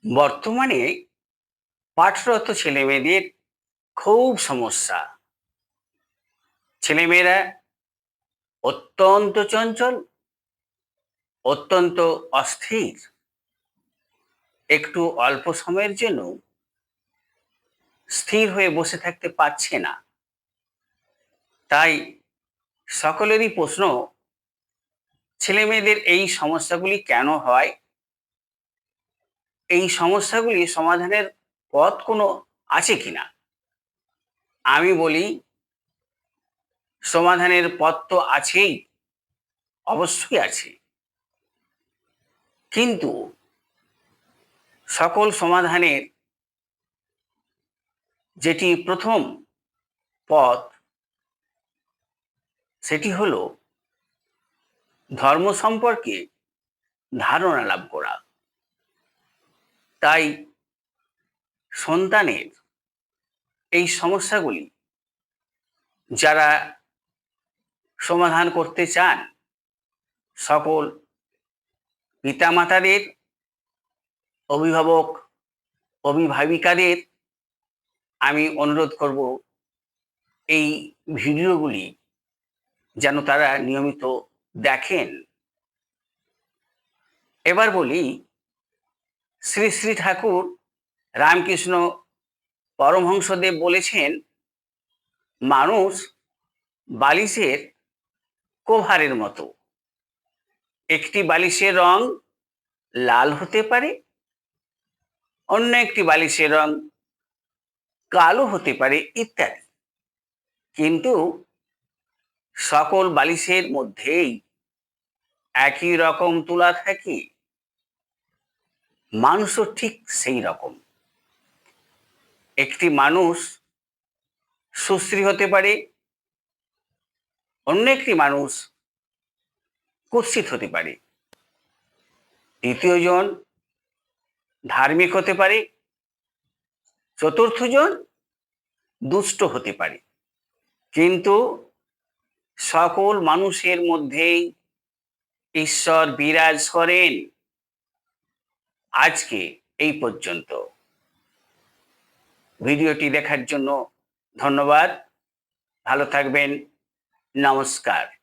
বর্তমানে পাঠরত ছেলেমেয়েদের খুব সমস্যা। ছেলেমেয়েরা অত্যন্ত চঞ্চল, অত্যন্ত অস্থির। একটু অল্প সময়ের জন্য স্থির হয়ে বসে থাকতে পারছে না। তাই সকলেরই প্রশ্ন, ছেলেমেয়েদের এই সমস্যাগুলি কেন হয়? এই সমস্যাগুলি সমাধানের পথ কোনো আছে কিনা? আমি বলি, সমাধানের পথ তো আছেই, অবশ্যই আছে। কিন্তু সকল সমাধানের যেটি প্রথম পথ, সেটি হলো ধর্ম সম্পর্কে ধারণা লাভ করা। তাই সন্তানের এই সমস্যাগুলি যারা সমাধান করতে চান, সকল পিতামাতাদের, অভিভাবক, অভিভাবিকাদের আমি অনুরোধ করব, এই ভিডিওগুলি যেন তারা নিয়মিত দেখেন। এবার বলি, শ্রী শ্রী ঠাকুর রামকৃষ্ণ পরমহংসদেব বলেছেন, মানুষ বালিশের কভারের মতো। একটি বালিশের রং লাল হতে পারে, অন্য একটি বালিশের রং কালো হতে পারে, ইত্যাদি। কিন্তু সকল বালিশের মধ্যেই একই রকম তুলা থাকে। মানুষও ঠিক সেই রকম। একটি মানুষ সুশ্রী হতে পারে, অন্য একটি মানুষ কুৎসিত হতে পারে। তৃতীয় জন ধার্মিক হতে পারে, চতুর্থ জন দুষ্ট হতে পারে। কিন্তু সকল মানুষের মধ্যেই ঈশ্বর বিরাজ করেন। আজকে এই পর্যন্ত। ভিডিওটি দেখার জন্য ধন্যবাদ। ভালো থাকবেন। নমস্কার।